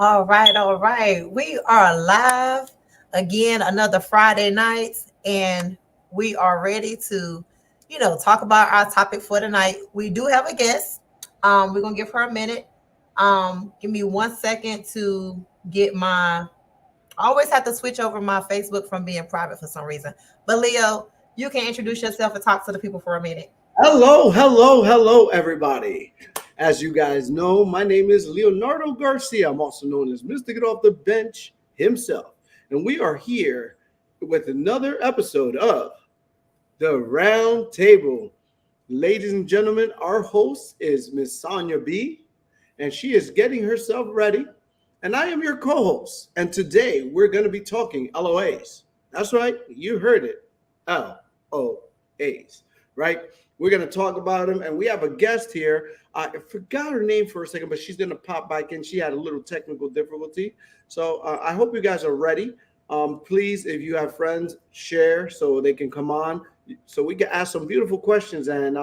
All right, all right. We are live again another Friday night, and we are ready to, talk about our topic for tonight. We do have a guest. We're gonna give her a minute. Give me 1 second to get my. I always have to switch over my Facebook from being private for some reason. But Leo, you can introduce yourself and talk to the people for a minute. Hello, everybody. As you guys know, my name is Leonardo Garcia. I'm also known as Mr. Get Off the Bench himself. And we are here with another episode of the Round Table. Ladies and gentlemen, our host is Miss Sonia B, and she is getting herself ready. And I am your co host. And today we're going to be talking LOAs. That's right, you heard it. LOAs, right? We're going to talk about them, and we have a guest here. I forgot her name for a second, but she's going to pop back in. She had a little technical difficulty. So I hope you guys are ready. Please, if you have friends, share so they can come on, so we can ask some beautiful questions and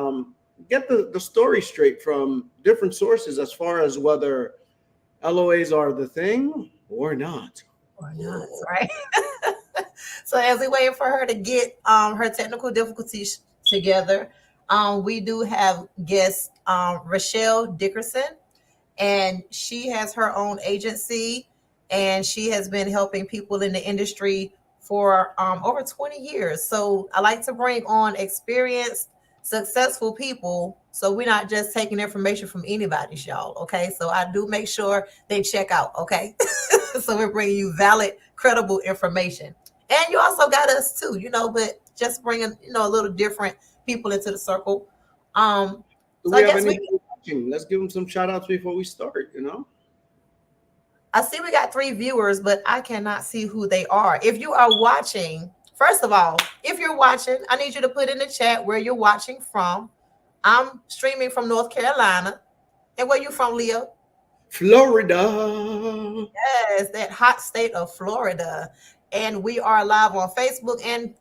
get the story straight from different sources as far as whether LOAs are the thing or not. Or not, right? So as we wait for her to get her technical difficulties together, we do have guest Rochelle Dickerson, and she has her own agency, and she has been helping people in the industry for over 20 years. So I like to bring on experienced, successful people, so we're not just taking information from anybody's, y'all. Okay, so I do make sure they check out. Okay, so we're bringing you valid, credible information, and you also got us too, but just bringing a little different people into the circle. Do So we I have guess any watching? Let's give them some shout outs before we start. I see we got 3 viewers, but I cannot see who they are. If you are watching, first of all, if you're watching, I need you to put in the chat where you're watching from. I'm streaming from North Carolina. And where you from, Leo? Florida. Yes, that hot state of Florida. And we are live on Facebook and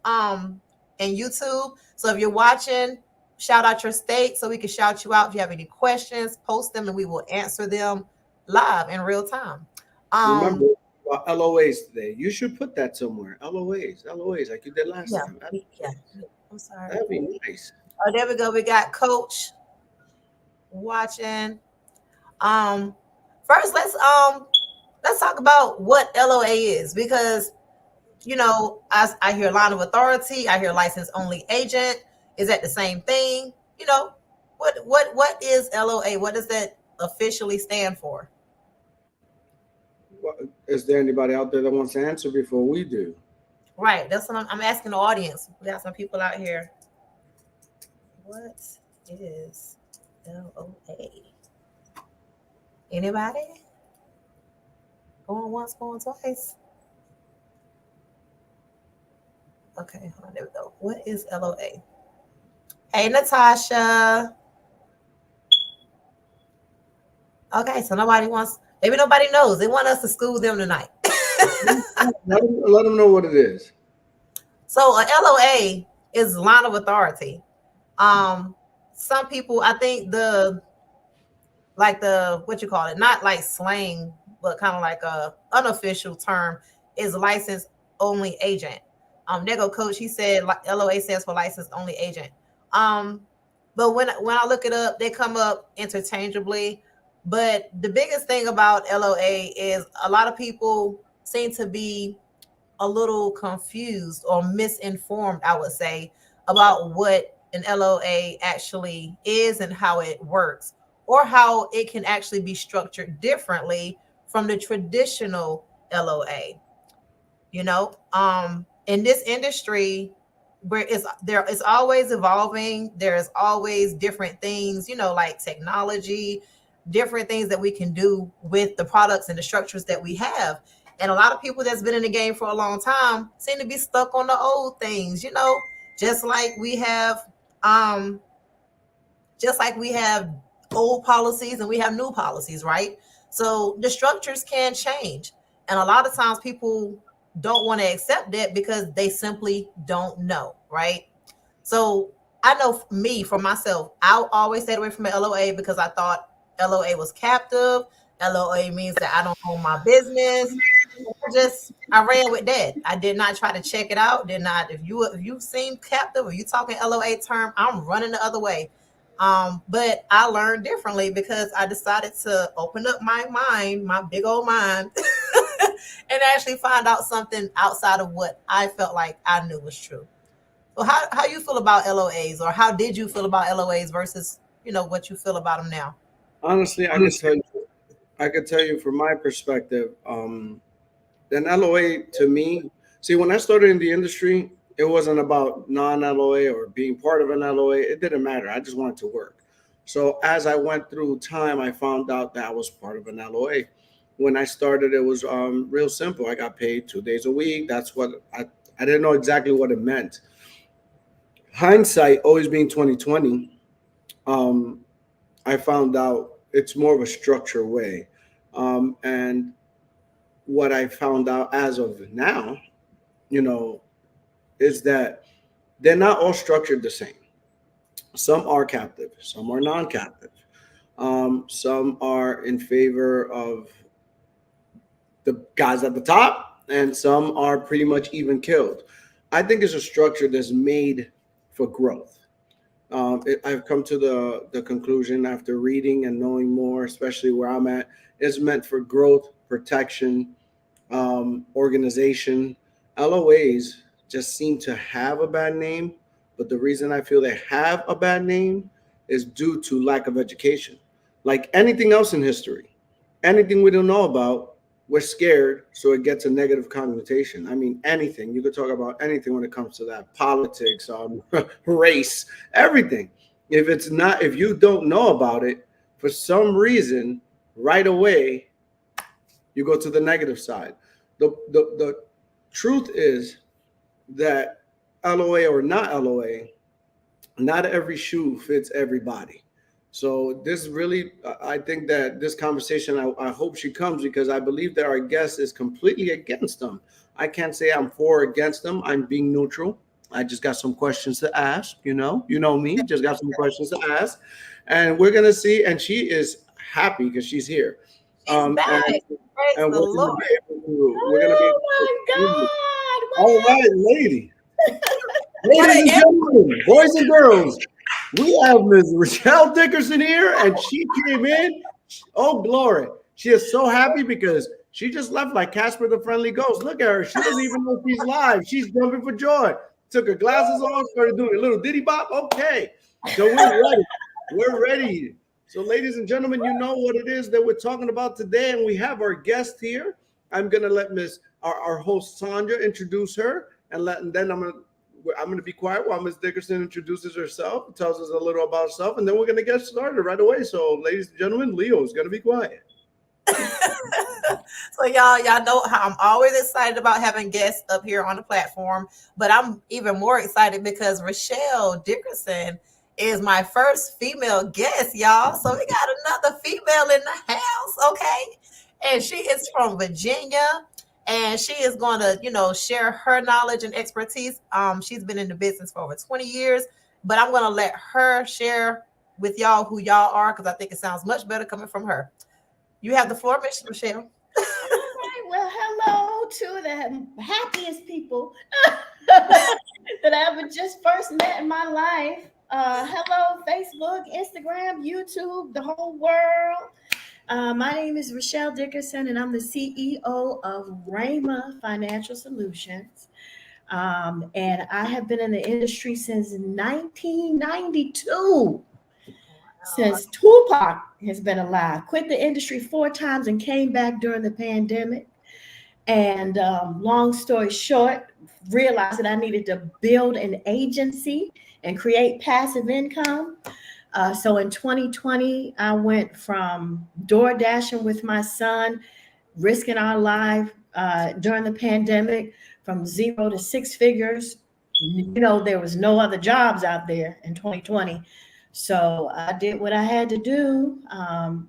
YouTube. So if you're watching, shout out your state so we can shout you out. If you have any questions, post them and we will answer them live in real time. Remember Um, about LOAs today. You should put that somewhere. LOAs, like you did last yeah, time. yeah. I'm sorry. That'd be nice. Oh, there we go. We got Coach watching. Um, First let's talk about what LOA is, because I hear line of authority, I hear license only agent. Is that the same thing? What is LOA? What does that officially stand for? Is there anybody out there that wants to answer before we do? Right. That's what I'm asking the audience. We got some people out here. What is LOA? Anybody? Going once, going twice. Okay, hold on, there we go. What is LOA? Hey, Natasha. Okay, so maybe nobody knows. They want us to school them tonight. Let them know what it is. So a LOA is line of authority. Some people, I think what you call it, not like slang, but kind of like a unofficial term, is license only agent. There go Coach. He said LOA stands for license only agent. But when I look it up, they come up interchangeably. But the biggest thing about LOA is a lot of people seem to be a little confused or misinformed, I would say, about what an LOA actually is and how it works, or how it can actually be structured differently from the traditional LOA. In this industry, where it's always evolving, there's always different things, like technology, different things that we can do with the products and the structures that we have. And a lot of people that's been in the game for a long time seem to be stuck on the old things, just like we have old policies and we have new policies, right? So the structures can change. And a lot of times people don't want to accept that because they simply don't know, right? So I know me, for myself, I always stayed away from an LOA because I thought LOA was captive. LOA means that I don't own my business. I ran with that. I did not try to check it out. Did not. If you seem captive or you talking LOA term, I'm running the other way. But I learned differently because I decided to open up my mind, my big old mind, and actually find out something outside of what I felt like I knew was true. So how you feel about LOAs, or how did you feel about LOAs versus what you feel about them now? Honestly, I could tell you from my perspective, an LOA to me, see, when I started in the industry, it wasn't about non-LOA or being part of an LOA. It didn't matter. I just wanted to work. So as I went through time, I found out that I was part of an LOA. When I started, it was real simple. I got paid 2 days a week. That's what I didn't know exactly what it meant. Hindsight always being 2020, um, I found out it's more of a structured way. And what I found out as of now, you know, is that they're not all structured the same. Some are captive, some are non-captive. Some are in favor of the guys at the top, and some are pretty much even killed. I think it's a structure that's made for growth. I've come to the conclusion after reading and knowing more, especially where I'm at, it's meant for growth, protection, organization. LOAs just seem to have a bad name, but the reason I feel they have a bad name is due to lack of education. Like anything else in history, anything we don't know about, we're scared, so it gets a negative connotation. I mean, anything. You could talk about anything when it comes to that politics, race, everything. If you don't know about it, for some reason, right away, you go to the negative side. The truth is that LOA or not LOA, not every shoe fits everybody. So this really, I think that this conversation, I hope she comes because I believe that our guest is completely against them. I can't say I'm for or against them. I'm being neutral. I just got some questions to ask. You know me. Just got some questions to ask, and we're gonna see. And she is happy because she's here. She's back. And Praise and the Lord. we're gonna be able Oh to. my All God! right, lady. What Ladies an and gentlemen, boys and girls, we have Ms. Rochelle Dickerson here, and she came in. Oh, glory. She is so happy because she just left like Casper the Friendly Ghost. Look at her. She doesn't even know she's live. She's jumping for joy. Took her glasses off, started doing a little diddy bop. Okay. So we're ready. We're ready. So, ladies and gentlemen, you know what it is that we're talking about today, and we have our guest here. I'm gonna let our host Sandra introduce her, and then I'm going to be quiet while Ms. Dickerson introduces herself, tells us a little about herself, and then we're going to get started right away. So, ladies and gentlemen, Leo is going to be quiet. So y'all know how I'm always excited about having guests up here on the platform, but I'm even more excited because Rochelle Dickerson is my first female guest, y'all. So we got another female in the house, okay? And she is from Virginia, and she is going to, share her knowledge and expertise. She's been in the business for over 20 years, but I'm going to let her share with y'all who y'all are because I think it sounds much better coming from her. You have the floor, Miss Rochelle. All right. Well, hello to the happiest people that I ever just first met in my life. Hello, Facebook, Instagram, YouTube, the whole world. My name is Rochelle Dickerson, and I'm the CEO of Rama Financial Solutions. And I have been in the industry since 1992. Since Tupac has been alive. Quit the industry 4 times and came back during the pandemic. And long story short, realized that I needed to build an agency and create passive income. So in 2020, I went from door dashing with my son, risking our life during the pandemic, from 0 to 6 figures. There was no other jobs out there in 2020. So I did what I had to do,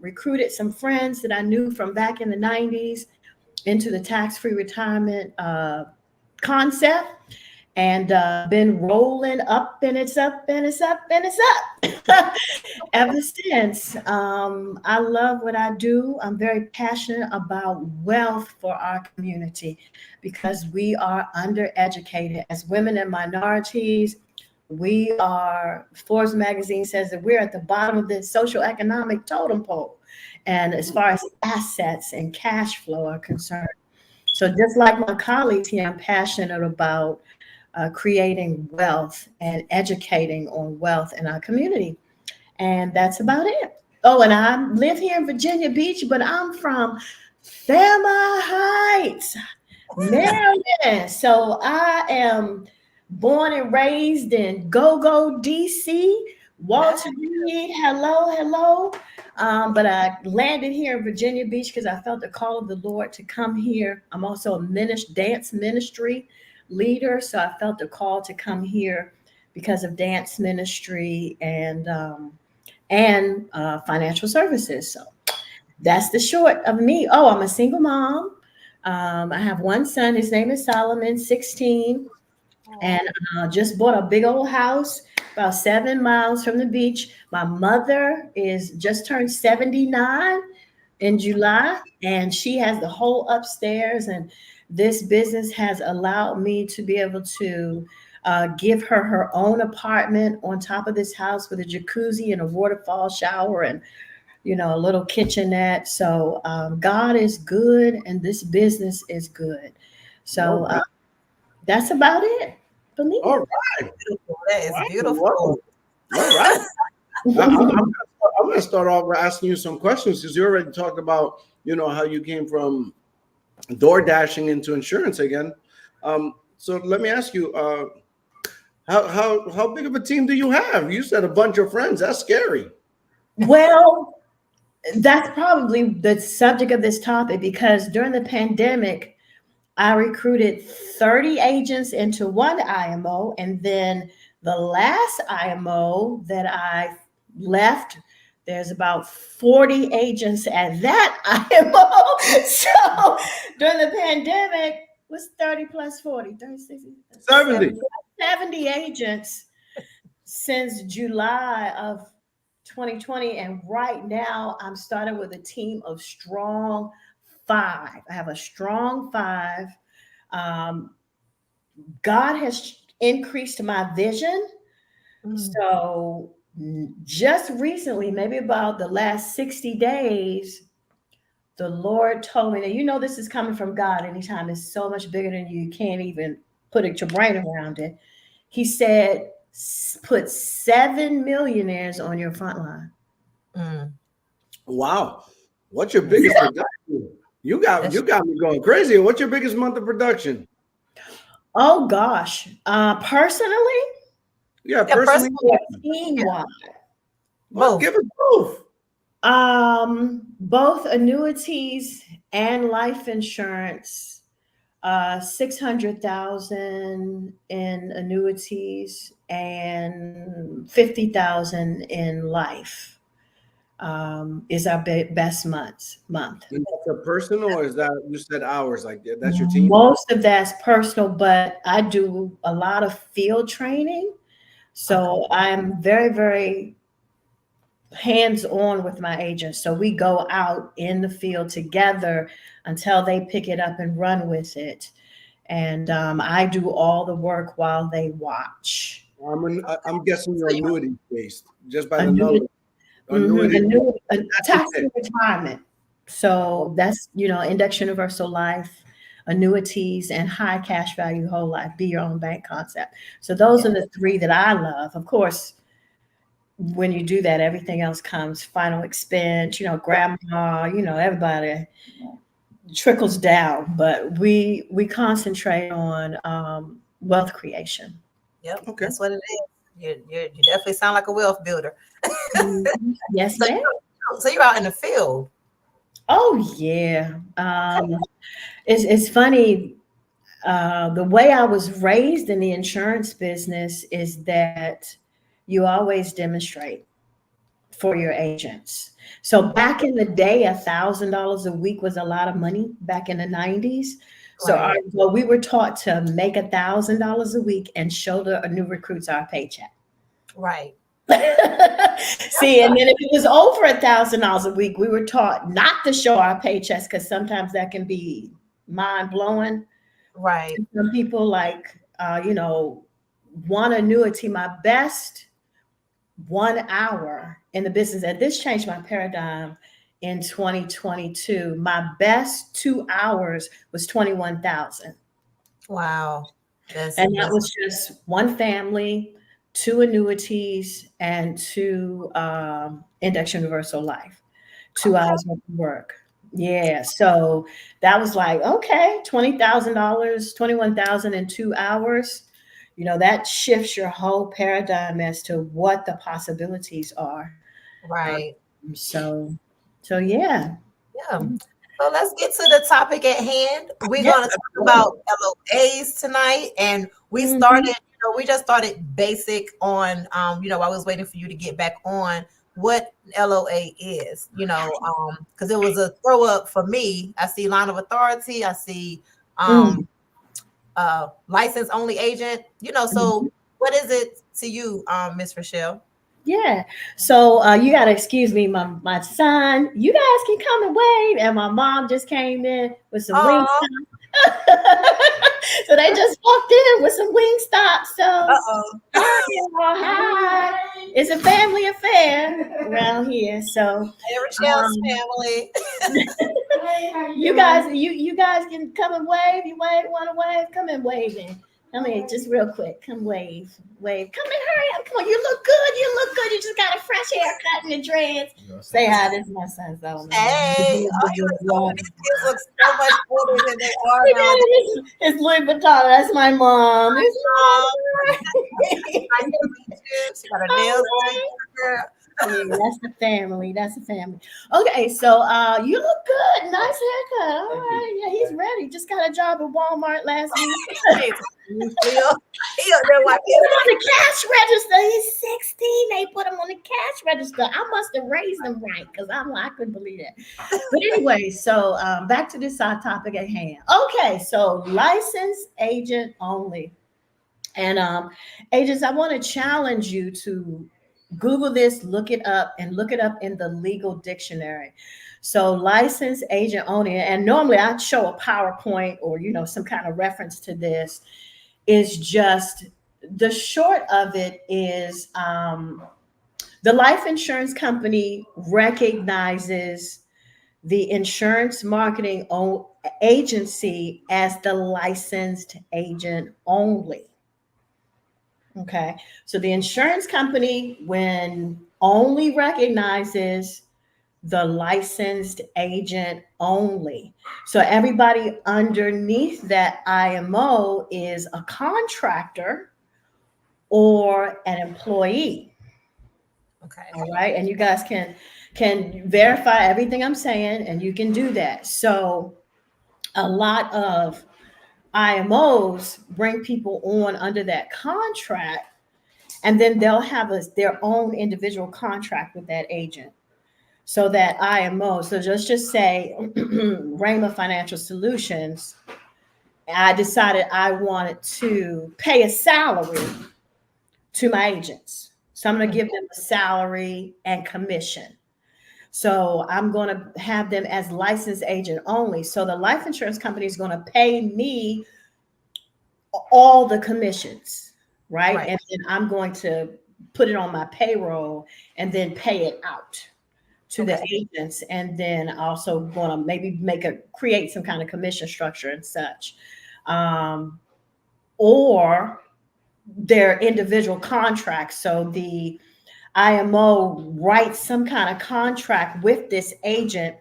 recruited some friends that I knew from back in the 90s into the tax-free retirement concept. and been rolling up, and it's up and it's up and it's up ever since. I love what I do. I'm very passionate about wealth for our community because we are undereducated as women and minorities. We are, Forbes magazine says that we're at the bottom of the social economic totem pole. And as far as assets and cash flow are concerned. So just like my colleagues here, I'm passionate about creating wealth and educating on wealth in our community. And that's about it. Oh, and I live here in Virginia Beach, but I'm from Fairmont Heights, Maryland. So I am born and raised in Go DC. Walter Reed, hello, hello. But I landed here in Virginia Beach because I felt the call of the Lord to come here. I'm also a dance ministry leader, so I felt the call to come here because of dance ministry and financial services. So that's the short of me. Oh, I'm a single mom. I have one son. His name is Solomon, 16, and just bought a big old house about 7 miles from the beach. My mother is just turned 79 in July, and she has the whole upstairs. And this business has allowed me to be able to give her her own apartment on top of this house with a jacuzzi and a waterfall shower and a little kitchenette. So God is good, and this business is good. So that's about it for me. All right. Beautiful. That is beautiful. All right. I'm going to start off by asking you some questions because you already talked about, how you came from door dashing into insurance again. So let me ask you, how big of a team do you have? You said a bunch of friends. That's scary. Well, that's probably the subject of this topic because during the pandemic, I recruited 30 agents into one IMO, and then the last IMO that I left, there's about 40 agents at that IMO. So during the pandemic, was 30 plus 40, 30, 60, 70 agents since July of 2020. And right now I'm starting with a team of strong 5. I have a strong 5. God has increased my vision. So just recently, maybe about the last 60 days, the Lord told me that, this is coming from God anytime it's so much bigger than you can't even put your brain around it. He said, put 7 millionaires on your front line. Wow. What's your biggest production? You got me going crazy. What's your biggest month of production? Oh gosh. Personally? Yeah, personally. Team-wide. Both. Give it both. Both annuities and life insurance. 600,000 in annuities and 50,000 in life. Is our best month. Is that personal, or is that you said hours? Like that's your team? Most of that's personal, but I do a lot of field training. So I'm very, very hands-on with my agents. So we go out in the field together until they pick it up and run with it. And I do all the work while they watch. I'm guessing you're annuity based just by the number. Tax and retirement. So that's, Index Universal Life, annuities, and high cash value whole life, be your own bank concept. So those are the 3 that I love. Of course, when you do that, everything else comes, final expense, grandma, everybody trickles down, but we concentrate on wealth creation. Yep. Okay. That's what it is. You definitely sound like a wealth builder. Yes, ma'am. So you're out in the field. Oh yeah. It's funny. The way I was raised in the insurance business is that you always demonstrate for your agents. So back in the day, $1,000 a week was a lot of money back in the 90s. So Right. we were taught to make $1,000 a week and show the new recruits our paycheck. Right. See, and then if it was over $1,000 a week, we were taught not to show our paychecks because sometimes that can be mind blowing. Right. Some people like, one annuity, my best 1 hour in the business, and this changed my paradigm in 2022. My best 2 hours was 21,000. Wow. And that was just one family, two annuities, and two index universal life, 2 hours worth of work. Yeah. So that was like, okay, $20,000, 21,000 in 2 hours. That shifts your whole paradigm as to what the possibilities are. right. So, yeah. Yeah. So let's get to the topic at hand. We're Yeah. going to talk about LOAs tonight, and we Mhm. started. We just started basic on. I was waiting for you to get back on what LOA is. Because it was a throw up for me. I see line of authority. I see Mm. license only agent. So Mhm. what is it to you, Miss Rochelle? Yeah. So you gotta excuse me, my son. You guys can come and wave. And my mom just came in with some wings. Oh, So they just walked in with some wing stops. So uh-oh. hi, y'all. Hi. It's a family affair around here. So Hey, Rochelle's um, family. you guys can come and wave. You want to wave? Come and wave in. Come here, just real quick. Come wave. Come and hurry up. Come on. You look good. You just got a fresh haircut and the dreads. Say hi. This is my son Solomon. Hey, oh, you look so, these kids look so much older than they are nowadays. It's Louis Vuitton. That's my mom. It's Nice to meet you. She got her nails done, girl. Yeah, that's the family. That's the family. Okay, so you look good. Nice haircut. All right. Yeah, he's ready. Just got a job at Walmart last week. He up there like Put him on the cash register. He's 16. They put him on the cash register. I must have raised him right because I couldn't believe that. But anyway, so back to this topic at hand. Okay, so licensed agent only. And agents, I want to challenge you to Google this, look it up, and look it up in the legal dictionary. So licensed agent only, and normally I'd show a PowerPoint or some kind of reference to this. Is just the short of it is the life insurance company recognizes the insurance marketing agency as the licensed agent only. Okay. So the insurance company, when only recognizes the licensed agent only. So everybody underneath that IMO is a contractor or an employee. okay. All right. And you guys can verify everything I'm saying, and you can do that. So a lot of IMOs bring people on under that contract, and then they'll have their own individual contract with that agent. So that IMO, so just say Rama Financial Solutions, I decided I wanted to pay a salary to my agents. So I'm going to give them a salary and commission. So I'm going to have them as licensed agent only. So the life insurance company is going to pay me all the commissions, right? Right. And then I'm going to put it on my payroll and then pay it out to the agents, and then also going to maybe create some kind of commission structure and such, or their individual contracts. So the IMO writes some kind of contract with this agent.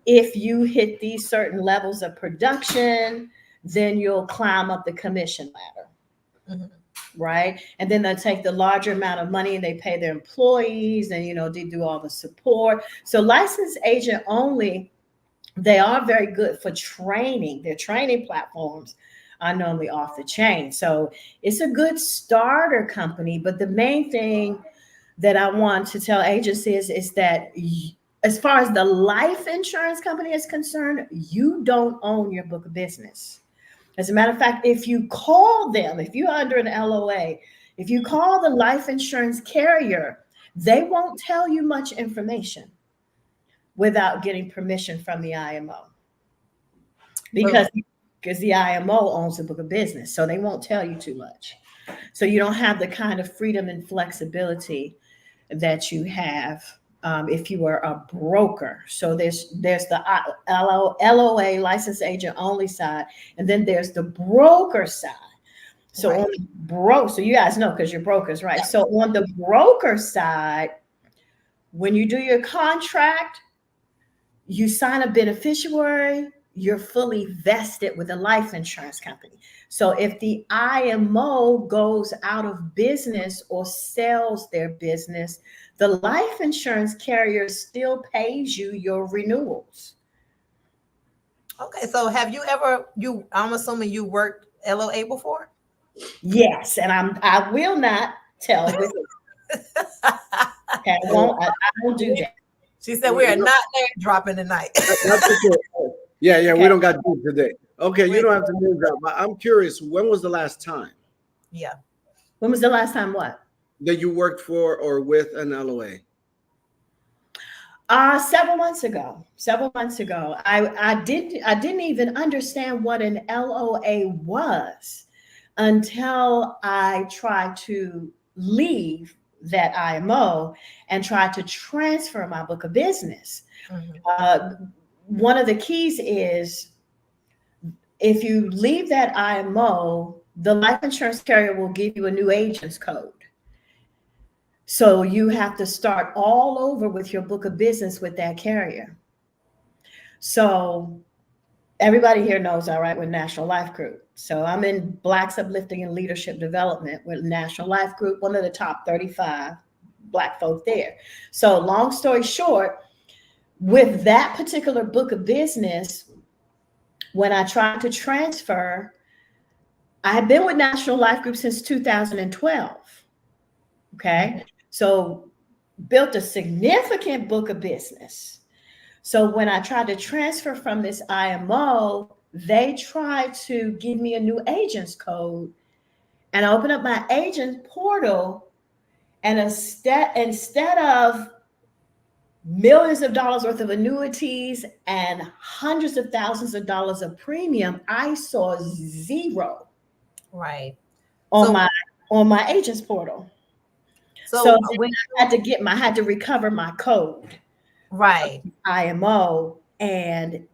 If you hit these certain levels of production, then you'll climb up the commission ladder. Mhm. Right. And then they take the larger amount of money and they pay their employees, and they do all the support. So licensed agent only, they are very good for training. Their training platforms are normally off the chain. So it's a good starter company. But the main thing that I want to tell agents is that as far as the life insurance company is concerned, you don't own your book of business. As a matter of fact, if you call them, if you're under an LOA, if you call the life insurance carrier, they won't tell you much information without getting permission from the IMO, because the IMO owns the book of business, so they won't tell you too much. So you don't have the kind of freedom and flexibility that you have if you were a broker. So there's the LOA, licensed agent only side, and then there's the broker side. So Right. so you guys know because you're brokers, right? So on the broker side, when you do your contract, you sign a beneficiary, you're fully vested with a life insurance company. So if the IMO goes out of business or sells their business, the life insurance carrier still pays you your renewals. Okay, so have you I'm assuming you worked LOA before? Yes, and I will not tell with it. Okay, I won't do that. She said we are not name dropping tonight. Yeah, we Okay. don't got to do it today. Okay, you don't have to name drop. I'm curious, when was the last time Yeah. When was the last time what? that you worked for or with an LOA? Several months ago. I didn't even understand what an LOA was until I tried to leave that IMO and tried to transfer my book of business. Mm-hmm. One of the keys is if you leave that IMO, the life insurance carrier will give you a new agent's code. So you have to start all over with your book of business with that carrier. So everybody here knows I write with National Life Group. So I'm in Blacks Uplifting and Leadership Development with National Life Group, one of the top 35 Black folk there. So long story short, with that particular book of business, when I tried to transfer, I had been with National Life Group since 2012. Okay. So built a significant book of business. So when I tried to transfer from this IMO, they tried to give me a new agent's code, and I opened up my agent portal, and instead of millions of dollars worth of annuities and hundreds of thousands of dollars of premium, I saw zero Right. on my agent's portal. So when I had to recover my code, right, IMO, and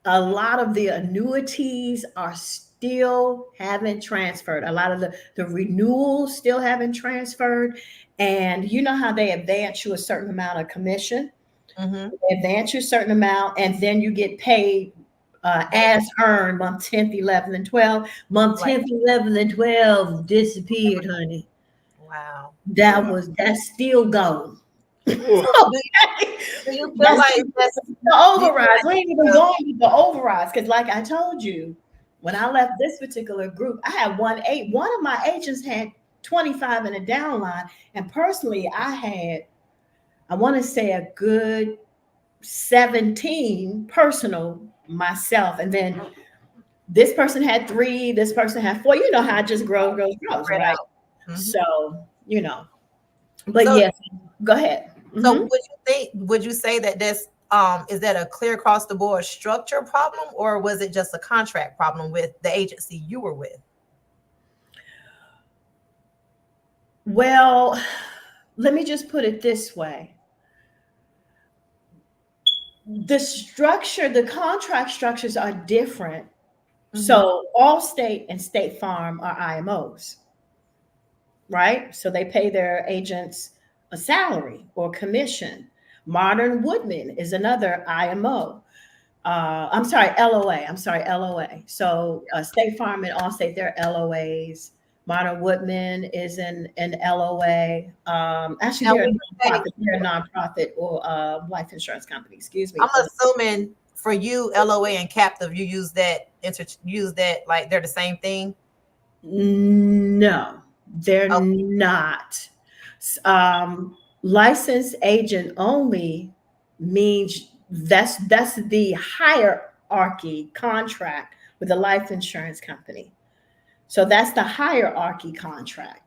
a lot of the annuities are still haven't transferred. A lot of the renewals still haven't transferred. And you know how they advance you a certain amount of commission, they advance you a certain amount, and then you get paid as earned month 10th, 11th, and 12th. Month 10th, 11th, and 12th disappeared, honey. Wow. That's still gone. So do you feel like that's the overrides? We ain't even going with the overrides because, like I told you, when I left this particular group, I had one of my agents had 25 in a downline, and personally, I want to say a good 17 personal myself, and then this person had 3, this person had 4. You know how it just grows, right? So but yes, go ahead. So would you say that this is that a clear across the board structure problem, or was it just a contract problem with the agency you were with? Well, let me just put it this way. The contract structures are different. So Allstate and State Farm are IMOs, right? So they pay their agents a salary or commission. Modern Woodman is another IMO. LOA. So State Farm and Allstate, they're LOAs. Modern Woodman is an LOA. Actually, they're a nonprofit or life insurance company. Excuse me. I'm assuming for you, LOA and captive, you use that like they're the same thing. No, they're not. Licensed agent only means that's the hierarchy contract with the life insurance company. So that's the hierarchy contract.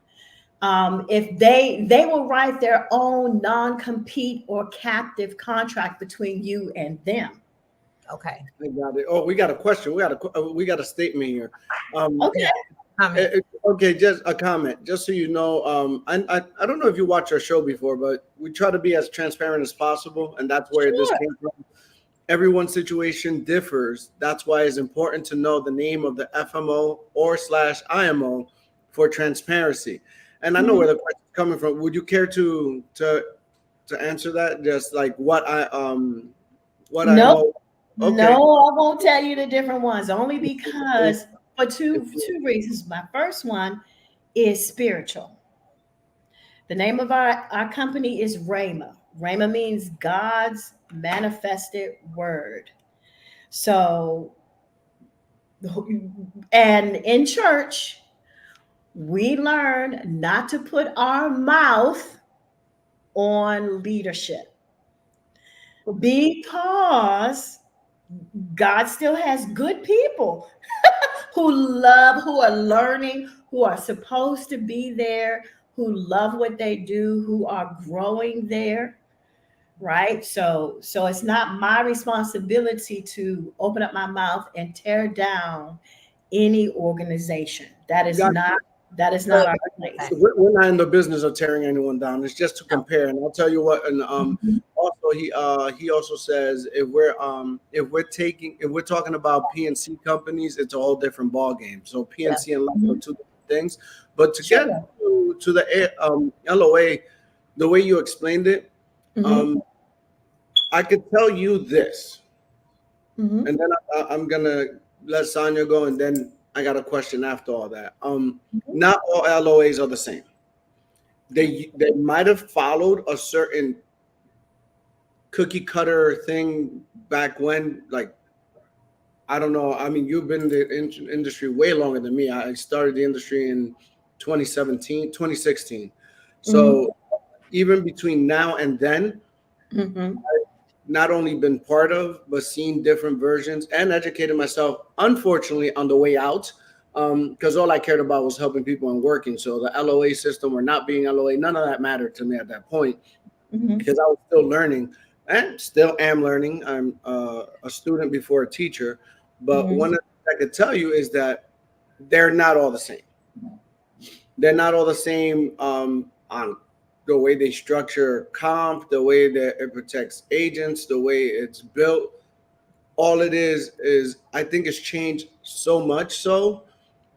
If they will write their own non-compete or captive contract between you and them. Okay. I got it. Oh, we got a question. We got a statement here. Okay. Yeah. Comment. Okay, just a comment. Just so you know, I don't know if you watched our show before, but we try to be as transparent as possible, and that's where this Sure. came from. Everyone's situation differs. That's why it's important to know the name of the FMO or slash IMO for transparency. And I know Mhm. where the question's coming from. Would you care to answer that? Just like what No, IMO? no, Okay. I won't tell you the different ones, only because for two reasons. My first one is spiritual. The name of our company is Rhema. Rhema means God's manifested word. So, and in church, we learn not to put our mouth on leadership because God still has good people who are learning, who are supposed to be there, who love what they do, who are growing there, right? So it's not my responsibility to open up my mouth and tear down any organization. That is not But our place. We're not in the business of tearing anyone down. It's just to compare. And I'll tell you what. And Mhm. also he also says if we're talking about PNC companies, it's a whole different ball game. So yeah. PNC and life are Mhm. two different things. But to get Sure. to the LOA, the way you explained it, Mhm. um, I could tell you this, Mhm. and then I'm gonna let Sonia go, and then I got a question after all that. Mhm. Not all LOAs are the same. They might have followed a certain cookie cutter thing back when, like, I don't know. I mean, you've been in the industry way longer than me. I started the industry in 2017, 2016. Mhm. So even between now and then, Mhm. not only been part of, but seen different versions and educated myself, unfortunately, on the way out. Because all I cared about was helping people and working. So the LOA system or not being LOA, none of that mattered to me at that point Mhm. because I was still learning and still am learning. I'm a student before a teacher. But Mhm. one of the things I could tell you is that they're not all the same. They're not all the same on the way they structure comp, the way that it protects agents, the way it's built. All it is I think it's changed so much so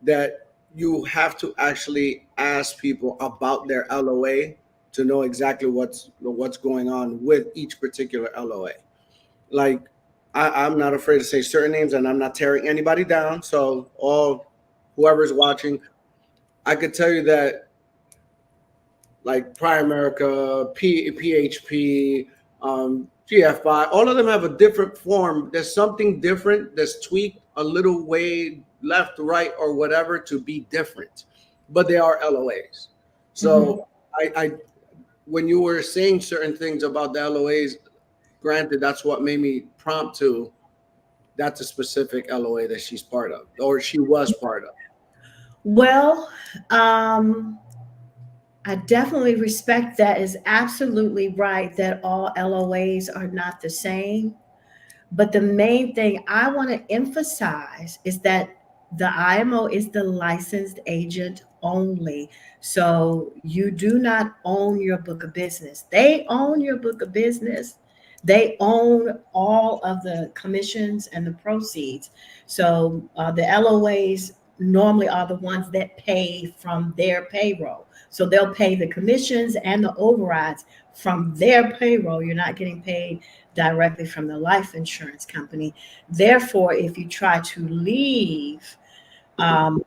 that you have to actually ask people about their LOA to know exactly what's going on with each particular LOA. Like I'm not afraid to say certain names, and I'm not tearing anybody down. So all whoever's watching, I could tell you that like Primerica, PHP, GFI, all of them have a different form. There's something different that's tweaked a little way left, right, or whatever to be different, but they are LOAs. Mhm. So I when you were saying certain things about the LOAs, granted, that's what made me prompt to that's a specific LOA that she's part of or she was part of. Well, I definitely respect that. Is absolutely right that all LOAs are not the same. But the main thing I want to emphasize is that the IMO is the licensed agent only. So you do not own your book of business. They own your book of business. They own all of the commissions and the proceeds. So the LOAs normally are the ones that pay from their payroll. So they'll pay the commissions and the overrides from their payroll. You're not getting paid directly from the life insurance company. Therefore, if you try to leave, um,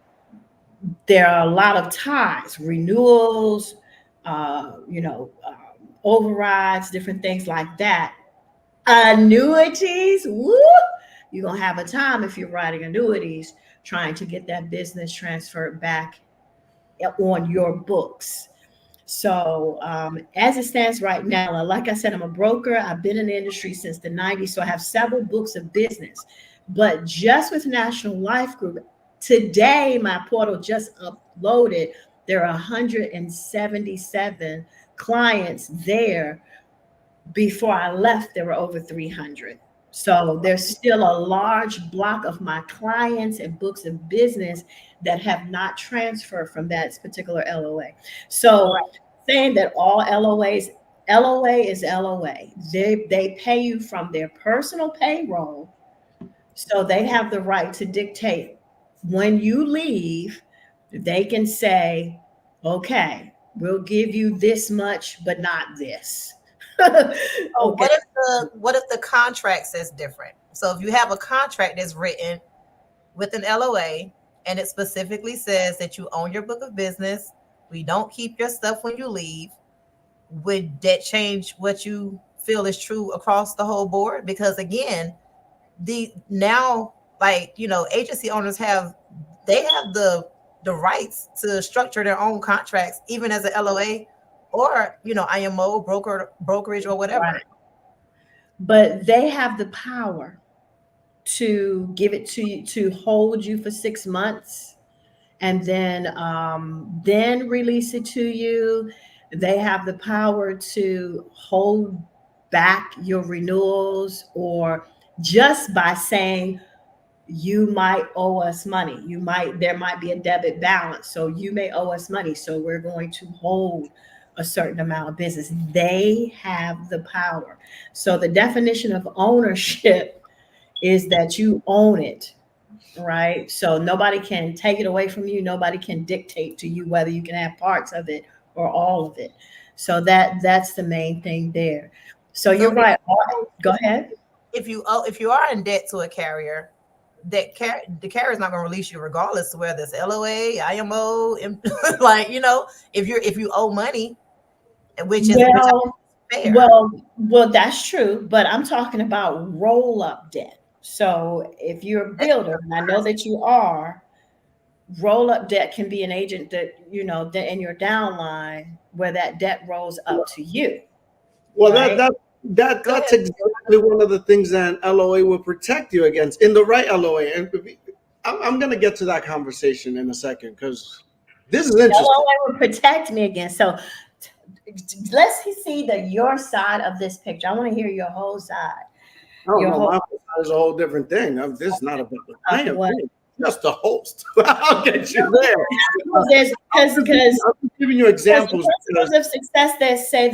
there are a lot of ties, renewals, overrides, different things like that. Annuities, woo! You're gonna have a time if you're writing annuities trying to get that business transferred back on your books. So as it stands right now, like I said, I'm a broker. I've been in the industry since the 90s, so I have several books of business. But just with National Life Group, today my portal just uploaded. There are 177 clients there. Before I left, there were over 300. So there's still a large block of my clients and books of business that have not transferred from that particular LOA. So Right. saying that all LOA is LOA. They pay you from their personal payroll, so they have the right to dictate when you leave. They can say, okay, we'll give you this much, but not this. So Okay. what if the contract says different? So if you have a contract that's written with an LOA and it specifically says that you own your book of business, we don't keep your stuff when you leave, would that change what you feel is true across the whole board? Because again, the now, like, agency owners have, they have the rights to structure their own contracts even as a LOA, or IMO, brokerage, or whatever. Right. But they have the power to give it to you, to hold you for 6 months, and then release it to you. They have the power to hold back your renewals, or just by saying you might owe us money. There might be a debit balance. So you may owe us money. So we're going to hold a certain amount of business. They have the power. So the definition of ownership is that you own it, right? So nobody can take it away from you. Nobody can dictate to you whether you can have parts of it or all of it. So that's the main thing there. So So you're right. Go ahead. if you are in debt to a carrier, the carrier is not going to release you regardless of whether it's LOA, IMO, like, if you owe money, which I Well, think is fair. well, that's true, but I'm talking about roll up debt. So if you're a That's builder, and I know that you are, roll up debt can be an agent that, that in your downline where that debt rolls up to you, Well, right? Go that's ahead. exactly one of the things that an LOA will protect you against in the right LOA. And I'm going to get to that conversation in a second because this is interesting. LOA would protect me against. So let's see your side of this picture. I want to hear your whole side. I don't Your know. whole My side is a whole different thing. This is not about the I am what? just a host. I'll get you there. There's because I'm just giving you Because the examples because principles of success that say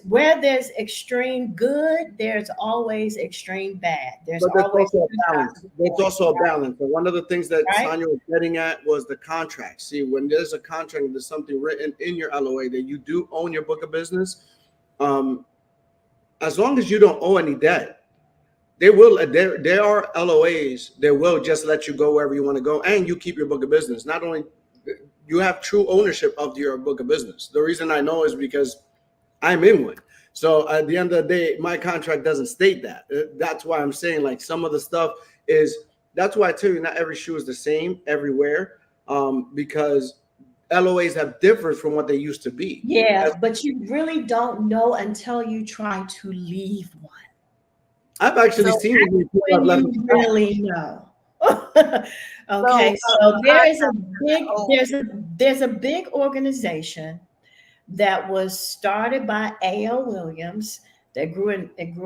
where there's extreme good, there's always extreme bad. There's but there's always also a two sides balance. of the There's coin, also a balance. And one of the things that right? Sonia was getting at was the contract. See, when there's a contract, there's something written in your LOA that you do own your book of business. Um, as long as you don't owe any debt, they will. There are LOAs. They will just let you go wherever you want to go, and you keep your book of business. Not only you have true ownership of your book of business. The reason I know is because I'm in one. So at the end of the day, my contract doesn't state that. That's why I'm saying like some of the stuff is. That's why I tell you not every shoe is the same everywhere, because LOAs have differed from what they used to be. Yeah, but you really don't know until you try to leave one. I've actually So seen it when people have When left. you really know. so Okay, a so contract. there's a big organization that was started by A.L. Williams that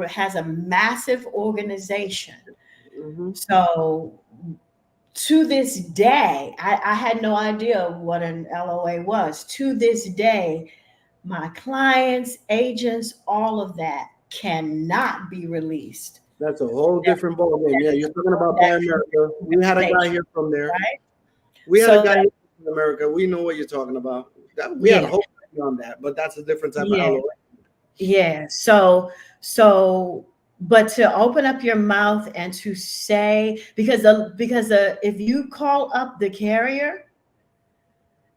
has a massive organization. Mhm. So to this day, I had no idea what an LOA was. To this day, my clients, agents, all of that cannot be released. That's a whole different ballgame. Yeah, you're talking about Pan America. We had a guy here from there. Right? We had a So guy here from America. We know what you're talking about. We had a yeah, whole thing on that, but that's a different type of yeah, LOA. yeah. So, but to open up your mouth and to say, if you call up the carrier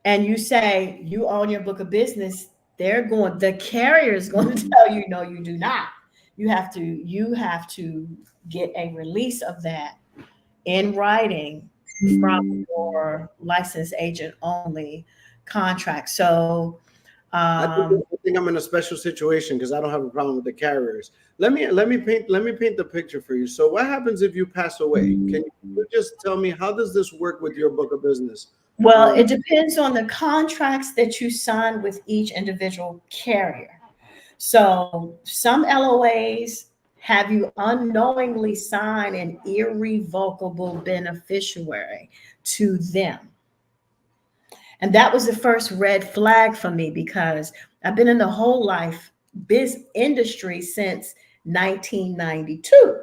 and you say you own your book of business, the carrier is going to tell you, no, you do not. You have to get a release of that in writing from your licensed agent only contract. So I think I'm in a special situation because I don't have a problem with the carriers. Let me paint the picture for you. So what happens if you pass away? Can you just tell me how does this work with your book of business? Well, it depends on the contracts that you sign with each individual carrier. So some LOAs have you unknowingly sign an irrevocable beneficiary to them. And that was the first red flag for me because I've been in the whole life biz industry since 1992.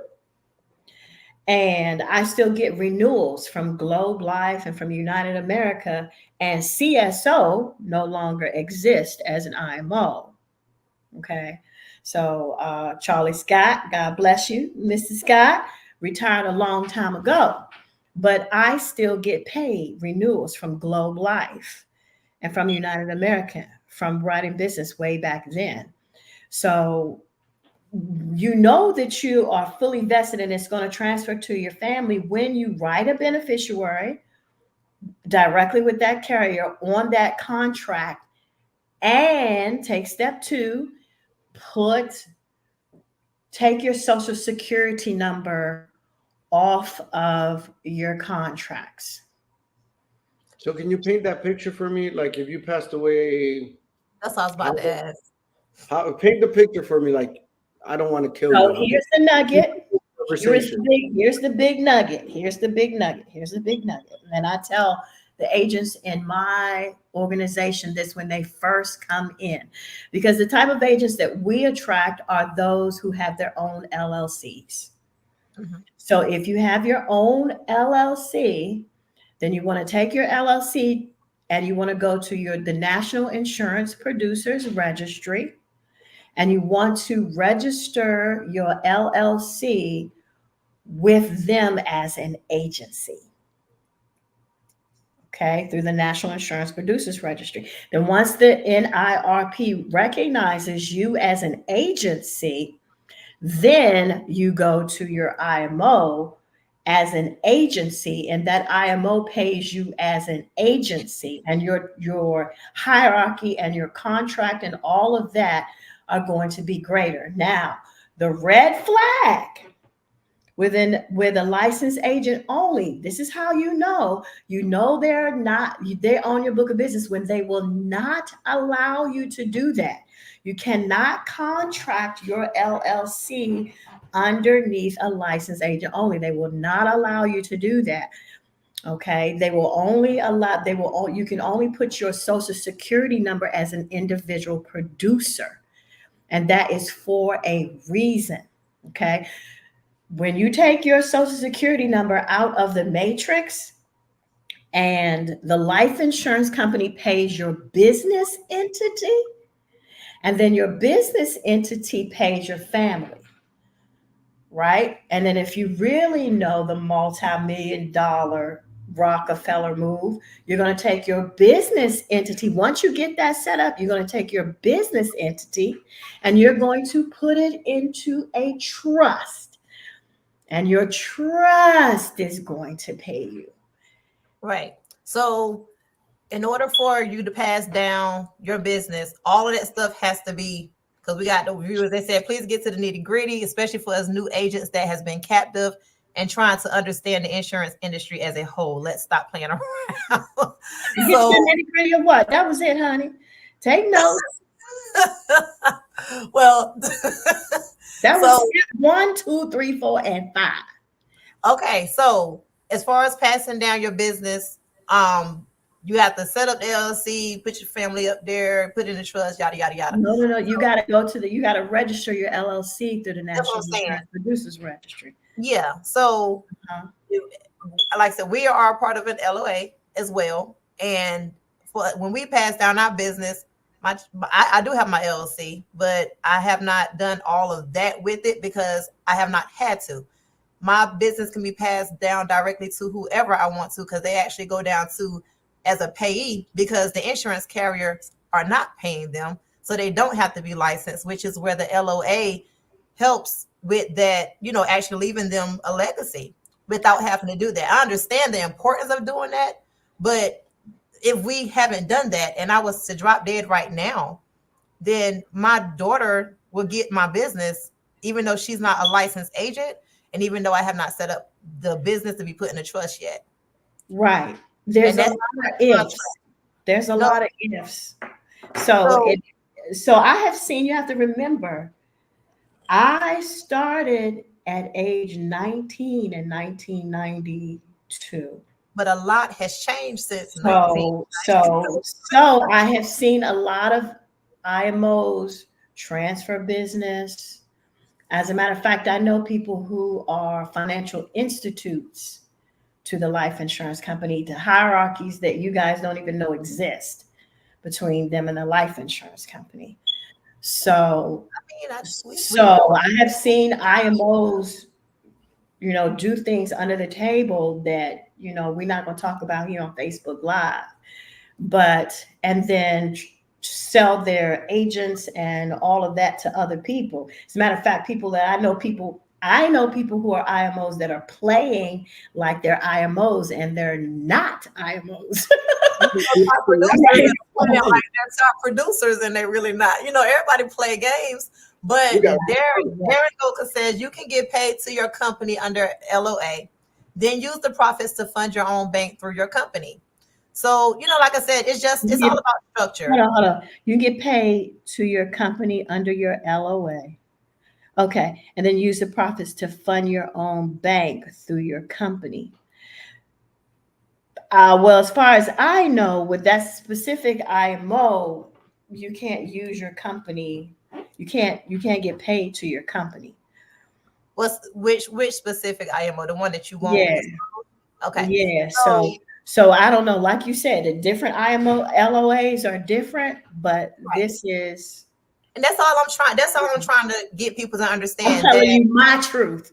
And I still get renewals from Globe Life and from United America, and CSO no longer exists as an IMO. Okay. So Charlie Scott, God bless you, Mr. Scott, retired a long time ago. But I still get paid renewals from Globe Life and from United America from writing business way back then. So you know that you are fully vested and it's going to transfer to your family when you write a beneficiary directly with that carrier on that contract, and take step two, take your social security number off of your contracts. So can you paint that picture for me? Like if you passed away, That's what I was about to ask. paint the picture for me. Like I don't want to kill So you. here's the nugget. Conversation. Here's the big nugget. Here's the big nugget. Here's the big nugget. And I tell the agents in my organization this when they first come in, because the type of agents that we attract are those who have their own LLCs. Mhm. So if you have your own LLC, then you want to take your LLC and you want to go to the National Insurance Producers Registry, and you want to register your LLC with them as an agency. Okay, through the National Insurance Producers Registry. Then once the NIRP recognizes you as an agency, then you go to your IMO as an agency, and that IMO pays you as an agency, and your hierarchy and your contract and all of that are going to be greater. Now, the red flag with a licensed agent only, this is how you know they're on your book of business when they will not allow you to do that. You cannot contract your LLC underneath a licensed agent only. They will not allow you to do that. Okay, you can only put your social security number as an individual producer, and that is for a reason. Okay, when you take your social security number out of the matrix and the life insurance company pays your business entity, and then your business entity pays your family, right? And then if you really know the multi-million-dollar Rockefeller move, you're going to take your business entity. Once you get that set up, you're going to take your business entity and you're going to put it into a trust. And your trust is going to pay you. Right. So in order for you to pass down your business, all of that stuff has to be, because we got the viewers, they said, please get to the nitty gritty, especially for us new agents that has been captive and trying to understand the insurance industry as a whole. Let's stop playing around. Get to the nitty gritty of what? That was it, honey. Take notes. Well, that was 1, 2, 3, 4, and 5. Okay, so as far as passing down your business, you have to set up the LLC, put your family up there, put in the trust, yada yada yada. No. You got to register your LLC through the National Insurance Producers Registry. Yeah. So, like I said, we are a part of an LOA as well, and when we pass down our business, I do have my LLC, but I have not done all of that with it because I have not had to. My business can be passed down directly to whoever I want to, because they actually go down to as a payee, because the insurance carriers are not paying them. So they don't have to be licensed, which is where the LOA helps with that, actually leaving them a legacy without having to do that. I understand the importance of doing that, but if we haven't done that and I was to drop dead right now, then my daughter will get my business, even though she's not a licensed agent, and even though I have not set up the business to be put in a trust yet. Right. There's And a that's lot of ifs. There's a no, lot of ifs. So so, I have seen, you have to remember, I started at age 19 in 1992. but a lot has changed since 19. So I have seen a lot of IMOs transfer business. As a matter of fact, I know people who are financial institutes to the life insurance company, the hierarchies that you guys don't even know exist between them and the life insurance company. So, I mean, we I have seen IMOs, do things under the table that, we're not going to talk about here on Facebook Live, and then sell their agents and all of that to other people. As a matter of fact, I know people who are IMOs that are playing like they're IMOs and they're not IMOs. top producers and playing like they're top producers and they're really not. Everybody play games, but Darren Goka says you can get paid to your company under LOA, then use the profits to fund your own bank through your company. So, like I said, it's all about structure. Hold on. You get paid to your company under your LOA. Okay. And then use the profits to fund your own bank through your company. Well, as far as I know, with that specific IMO, you can't use your company. You can't get paid to your company. Which specific IMO? The one that you want? Yeah. Okay. Yeah. So I don't know. Like you said, the different IMO LOAs are different, but this is. And that's all I'm trying. That's all I'm trying to get people to understand. I'm telling you my truth.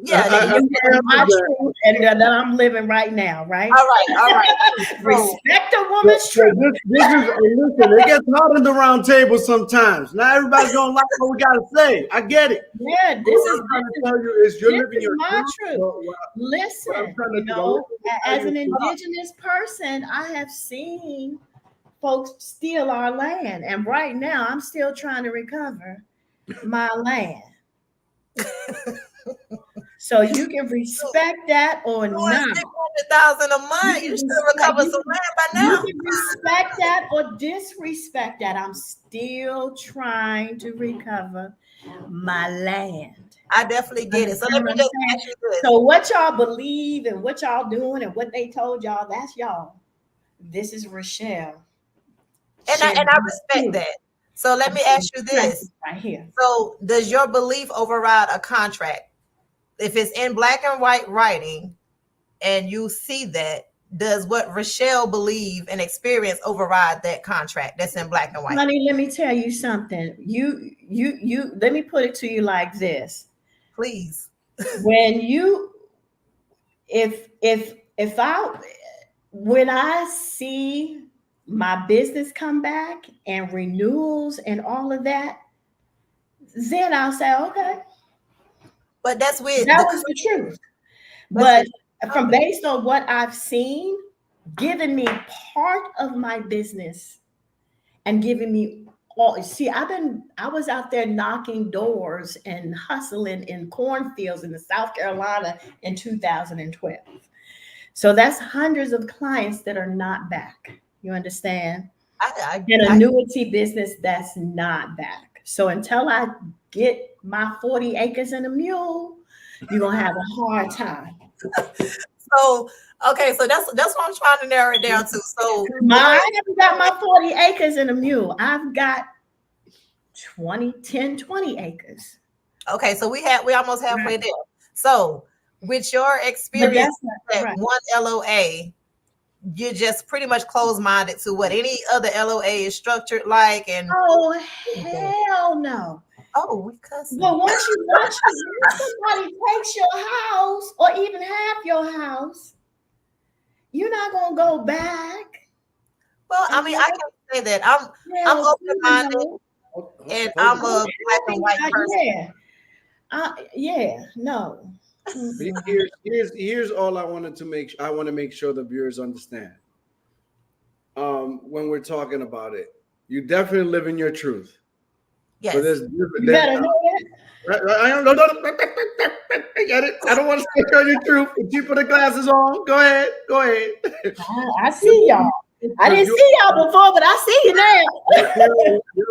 Yeah, my truth, and that I'm living right now, right? All right. Respect a woman's truth. Listen, it gets hot in the round table sometimes. Not everybody's gonna like what we gotta say. I get it. Yeah, this is trying to tell you is you're living your my truth. Well, listen, as an indigenous person, I have seen folks steal our land, and right now I'm still trying to recover my land. So you can respect that or not. $600,000 a month. You should recover some land by now. You can respect that or disrespect that. I'm still trying to recover my land. I definitely get it. So let me just ask you this. So what y'all believe and what y'all doing and what they told y'all, that's y'all. This is Rochelle. And I respect that. So let me ask you this. Right here. So does your belief override a contract? If it's in black and white writing and you see that, does what Rochelle believe and experience override that contract that's in black and white? Honey, let me tell you something. You let me put it to you like this. Please. When I see my business come back and renewals and all of that, then I'll say, okay. But that's weird. That was the truth. But from based on what I've seen, giving me part of my business and giving me all. See, I was out there knocking doors and hustling in cornfields in the South Carolina in 2012. So that's hundreds of clients that are not back. You understand? An annuity business that's not back. So until I get my 40 acres and a mule, you're gonna have a hard time. So so that's what I'm trying to narrow it down to. So I haven't got my 40 acres and a mule. I've got 20 acres. Okay, so we almost halfway there. So with your experience at one LOA, you're just pretty much closed-minded to what any other LOA is structured like. And hell no. Oh, we cussing. Well, once somebody takes your house or even half your house, you're not gonna go back. Well, I mean, I can say that I'm open-minded and I'm a black and white person. No. Here's all I want to make sure the viewers understand. when we're talking about it. You definitely live in your truth. But Yes. You better know that. I don't know. I get it. I don't want to speak on your truth. If you put the glasses on, go ahead. Go ahead. I see y'all. I didn't see y'all before, but I see you now.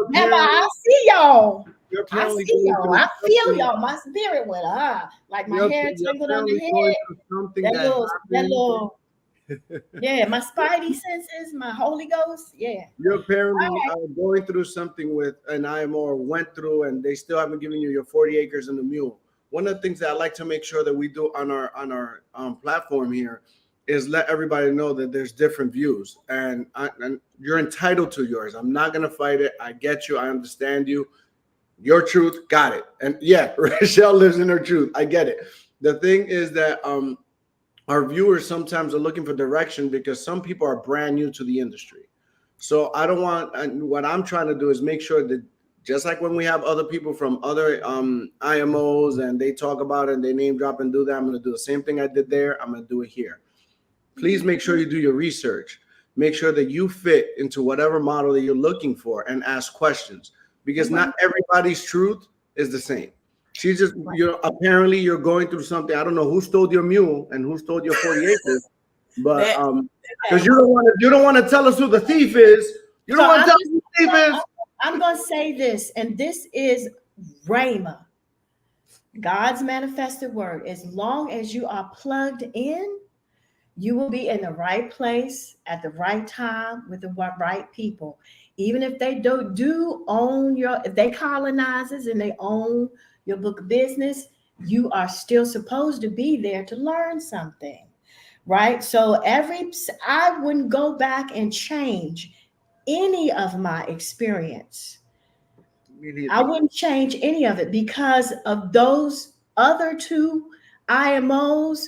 Remember, I see y'all. You're I apparently see going y'all. through I feel something. y'all. My spirit went like my hair You're tingled on the apparently going head. through something That that happened. little, yeah, my spidey senses, my Holy Ghost, yeah. You apparently All right. are going through something with an IMO or went through, and they still haven't given you your 40 acres and a mule. One of the things that I like to make sure that we do on our platform here is let everybody know that there's different views, and you're entitled to yours. I'm not gonna fight it. I get you. I understand you. Your truth, got it. And yeah, Rochelle lives in her truth. I get it. The thing is that our viewers sometimes are looking for direction because some people are brand new to the industry. So I don't want, and what I'm trying to do is make sure that just like when we have other people from other IMOs and they talk about it and they name drop and do that, I'm going to do the same thing I did there. I'm going to do it here. Please make sure you do your research. Make sure that you fit into whatever model that you're looking for and ask questions because not everybody's truth is the same. She just, apparently you're going through something. I don't know who stole your mule and who stole your 40 acres, but That because you don't want to tell us who the thief is. You don't So want to tell us who the thief is. I'm going to say this, and this is Rhema, God's manifested word. As long as you are plugged in, you will be in the right place at the right time with the right people. Even if they do own if they colonizers and they own your book of business, you are still supposed to be there to learn something, right? So I wouldn't go back and change any of my experience. I wouldn't change any of it because of those other two IMOs.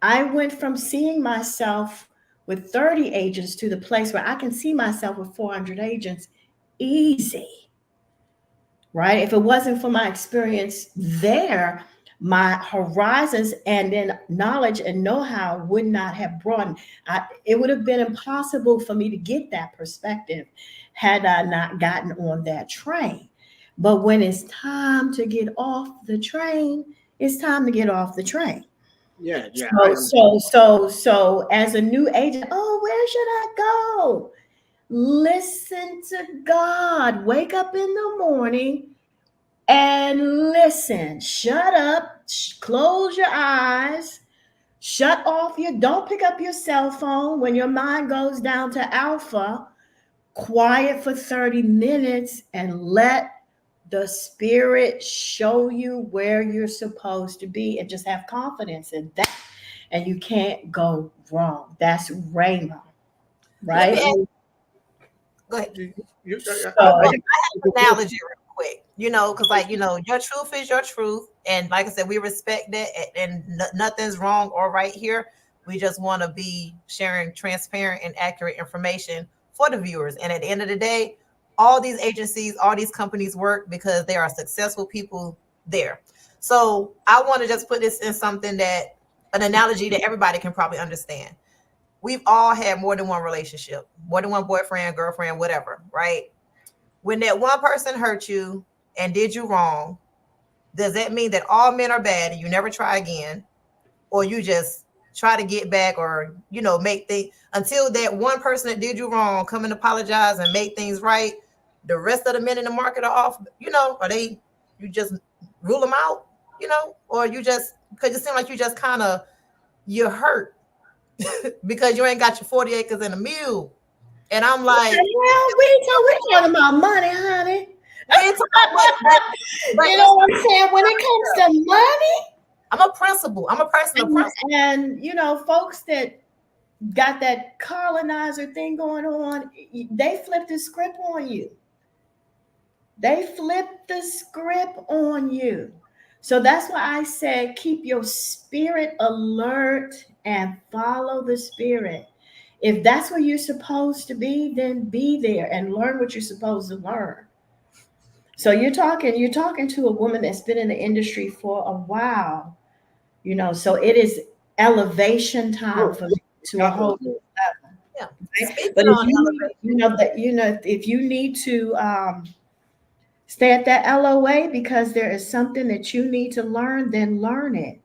I went from seeing myself with 30 agents to the place where I can see myself with 400 agents easy, right? If it wasn't for my experience there, my horizons and then knowledge and know-how would not have broadened. It would have been impossible for me to get that perspective had I not gotten on that train. But when it's time to get off the train, it's time to get off the train. Yeah, yeah. So as a new agent, oh, where should I go? Listen to God. Wake up in the morning and listen. Shut up. Close your eyes. Shut off don't pick up your cell phone when your mind goes down to alpha. Quiet for 30 minutes and let the spirit show you where you're supposed to be and just have confidence in that. And you can't go wrong. That's Rhema, let me right? ask, go ahead. So, Well, I have an analogy real quick, because your truth is your truth, and like I said, we respect that, and nothing's wrong or right here. We just want to be sharing transparent and accurate information for the viewers. And at the end of the day, all these agencies, all these companies work because there are successful people there. So I want to just put this in something an analogy that everybody can probably understand. We've all had more than one relationship, more than one boyfriend, girlfriend, whatever, right? When that one person hurt you and did you wrong, does that mean that all men are bad and you never try again? Or you just try to get back or, make things until that one person that did you wrong come and apologize and make things right? The rest of the men in the market are off, or you just rule them out, or you just, because it seems like you just you're hurt because you ain't got your 40 acres and a mule. And I'm like, well, we're talking about money, honey. we ain't talking about, but You know what I'm saying? When it comes to money, I'm a principal. I'm a person of principle. and folks that got that colonizer thing going on, they flip the script on you. They flip the script on you. So that's why I said keep your spirit alert and follow the spirit. If that's where you're supposed to be, then be there and learn what you're supposed to learn. So you're talking to a woman that's been in the industry for a while, so it is elevation time for me to a whole new level. Yeah. Right? Speaking But if on you elevation, if you need to stay at that LOA because there is something that you need to learn, then learn it.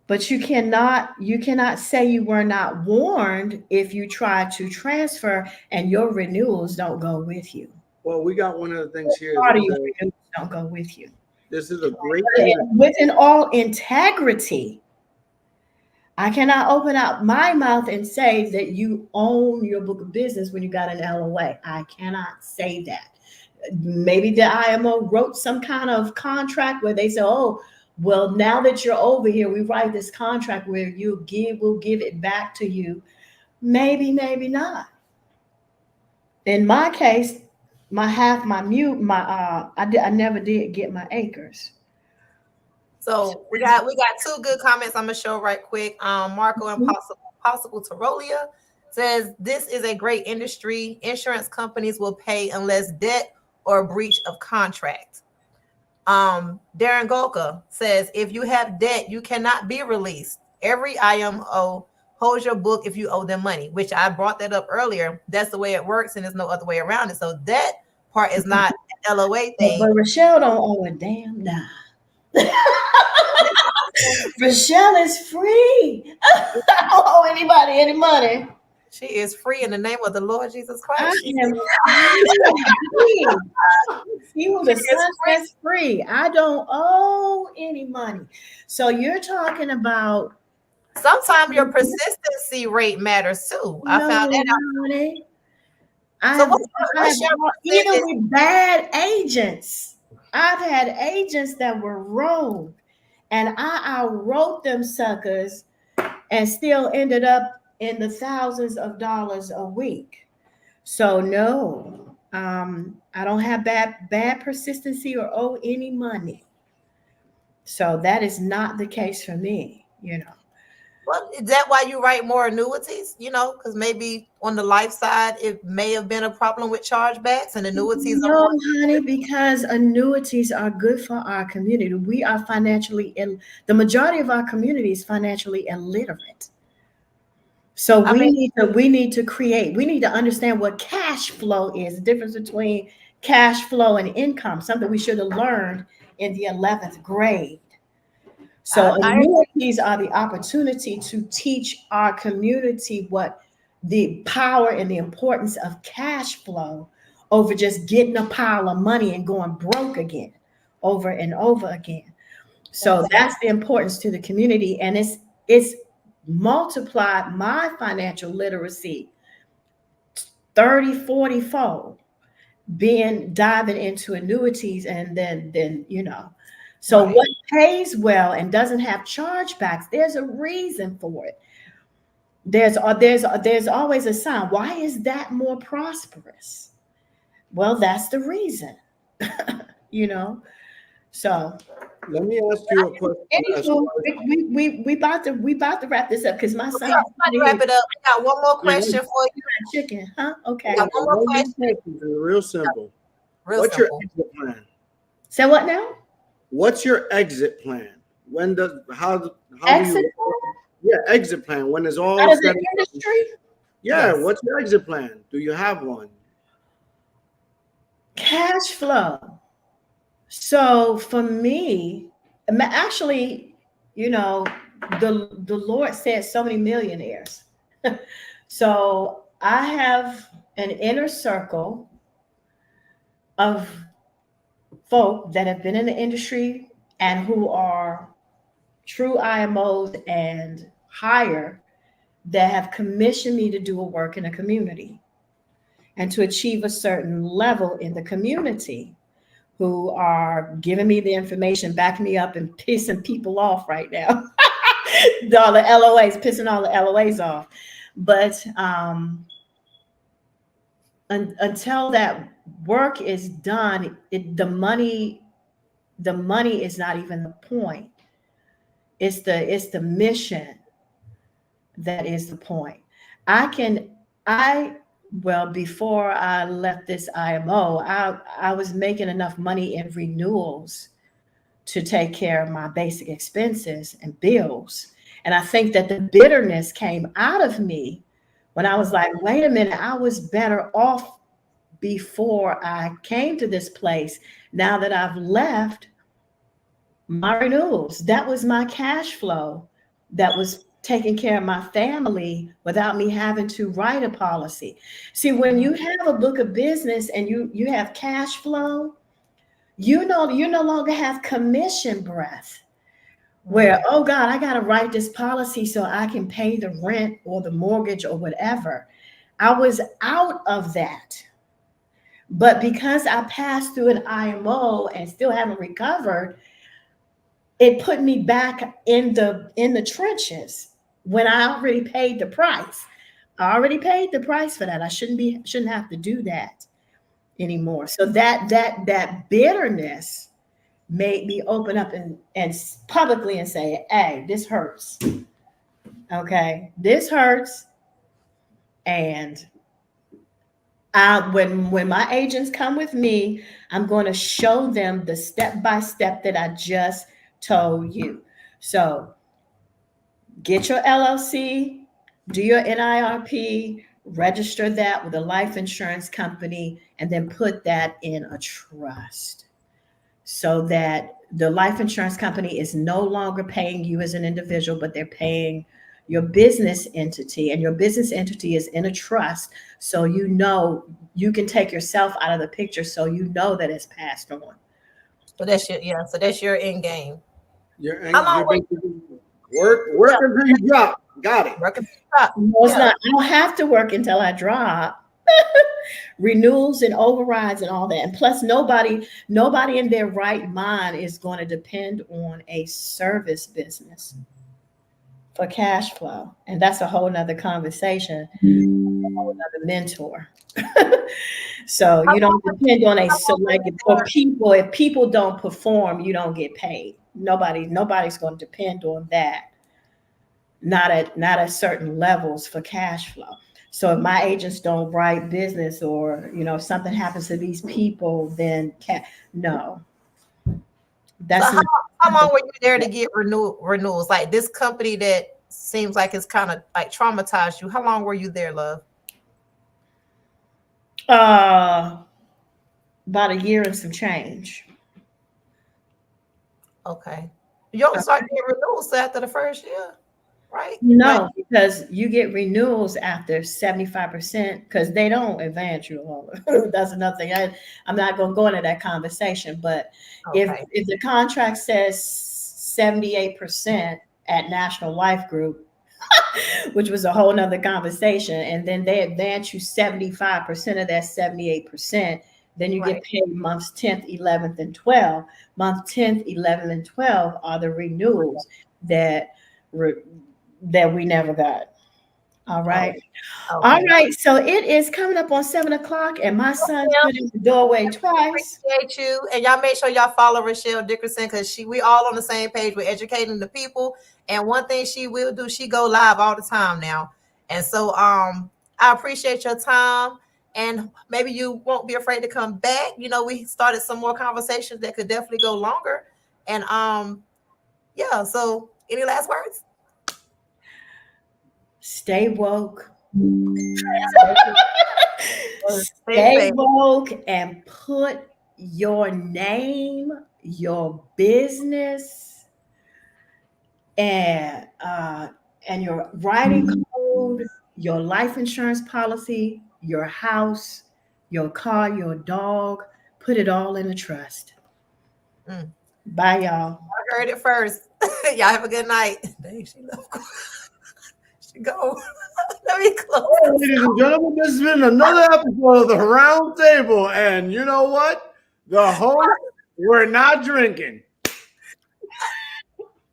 But you cannot say you were not warned if you try to transfer and your renewals don't go with you. Well, we got one of the things here Part that of your says renewals don't go with you. this is a great Within all integrity, I cannot open up my mouth and say that you own your book of business when you got an LOA. I cannot say that. Maybe the IMO wrote some kind of contract where they say, "Oh, well, now that you're over here, we write this contract where we'll give it back to you." Maybe, maybe not. In my case, I never did get my acres. so we got two good comments I'm gonna show right quick. Marco Impossible Tarolia says this is a great industry. Insurance companies will pay unless debt or breach of contract. Darren Golka says if you have debt, you cannot be released. Every IMO holds your book if you owe them money, which I brought that up earlier. That's the way it works, and there's no other way around it. So that part is not an LOA thing. But Rochelle don't owe a damn dime. Rochelle is free. I don't owe anybody any money. She is free in the name of the Lord Jesus I Christ. am free. He who She the is Son free. sets free. I don't owe any money. So you're talking about Sometimes your persistency rate matters too. I no, found that out. honey. So I've what's your even percentage? with bad agents. I've had agents that were rogue, and I outwrote them suckers and still ended up in the thousands of dollars a week. So no, I don't have bad persistency or owe any money. So that is not the case for me, you know. Well, is that why you write more annuities? Because maybe on the life side, it may have been a problem with chargebacks, and annuities are No, more. honey, because annuities are good for our community. We are the majority of our community is financially illiterate. So I mean, we need to understand what cash flow is, the difference between cash flow and income, something we should have learned in the 11th grade. So I annuities are the opportunity to teach our community what the power and the importance of cash flow over just getting a pile of money and going broke again over and over again. So that's that's the importance to the community. And it's multiplied my financial literacy 30, 40 fold being diving into annuities and then so right. what pays well and doesn't have chargebacks, there's a reason for it. There's always a sign. Why is that more prosperous? Well, that's the reason. you know so Let me ask you a question. As anywho, far as, we about to wrap this up because my So son we got to wrap it up. We got one more yeah, question for you. chicken, huh? We Okay. got one more one more question. question. Real simple. Real What's your simple. exit plan? So what now? What's your exit plan? When does how do Exit you yeah exit plan when it's all out of said the and done? industry? Yeah, Yes. what's your exit plan? Do you have one? Cash flow. So for me, actually, the Lord said so many millionaires. So I have an inner circle of folk that have been in the industry and who are true IMOs and higher that have commissioned me to do a work in a community and to achieve a certain level in the community, who are giving me the information, backing me up, and pissing people off right now. All the LOAs, pissing all the LOAs off. But until that work is done, the money is not even the point. It's the mission that is the point. I can I well, before I left this IMO, I was making enough money in renewals to take care of my basic expenses and bills. And I think that the bitterness came out of me when I was like, wait a minute, I was better off before I came to this place. Now that I've left, my renewals, that was my cash flow that was taking care of my family without me having to write a policy. See, when you have a book of business and you have cash flow, you no longer have commission breath where, oh God, I got to write this policy so I can pay the rent or the mortgage or whatever. I was out of that. But because I passed through an IMO and still haven't recovered, it put me back in the trenches when I already paid the price. I already paid the price for that. I shouldn't have to do that anymore. So that bitterness made me open up and publicly and say, hey, this hurts. Okay, this hurts. And when my agents come with me, I'm going to show them the step-by-step that I just told you. So get your LLC, do your NIRP, register that with a life insurance company, and then put that in a trust so that the life insurance company is no longer paying you as an individual, but they're paying your business entity, and your business entity is in a trust. So you know you can take yourself out of the picture, so you know that it's passed on. So that's your end game. You're work until you drop. Got it. Work until you drop. No, it's not. I don't have to work until I drop. Renewals and overrides and all that. And plus, nobody in their right mind is going to depend on a service business for cash flow. And that's a whole nother conversation, a whole nother mentor. So you don't depend on for people. If people don't perform, you don't get paid. Nobody's going to depend on that. Not at certain levels for cash flow. So if my agents don't write business, or if something happens to these people, then no. That's so how long were you there to get renewals? Like this company that seems like it's kind of like traumatized you. How long were you there, love? About a year and some change. Okay. You don't start getting renewals after the first year, right? No, because you get renewals after 75%, because they don't advance you along. That's another thing. I'm not going to go into that conversation, but if the contract says 78% at National Life Group, which was a whole nother conversation, and then they advance you 75% of that 78%, then you get paid months 10th, 11th, and 12th. Month 10th, 11th, and 12th are the renewals that we never got. All right. Okay. All right. So it is coming up on 7 o'clock, and my son stood in the doorway twice. Appreciate you. And y'all make sure y'all follow Rochelle Dickerson, because we all on the same page. We're educating the people. And one thing she will do, she go live all the time now. And so I appreciate your time. And maybe you won't be afraid to come back. We started some more conversations that could definitely go longer. And so any last words? Stay woke. Stay woke and put your name, your business, and your writing code, your life insurance policy, your house, your car, your dog, put it all in a trust. Bye, y'all. I heard it first. Y'all have a good night. Dang, she left. She go. Let me close. Ladies and gentlemen, this has been another episode of the Round Table. And you know what? The host, we're not drinking.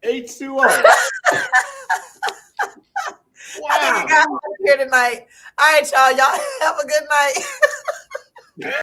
H2O. Wow. I think we got here tonight. All right, y'all. Y'all have a good night.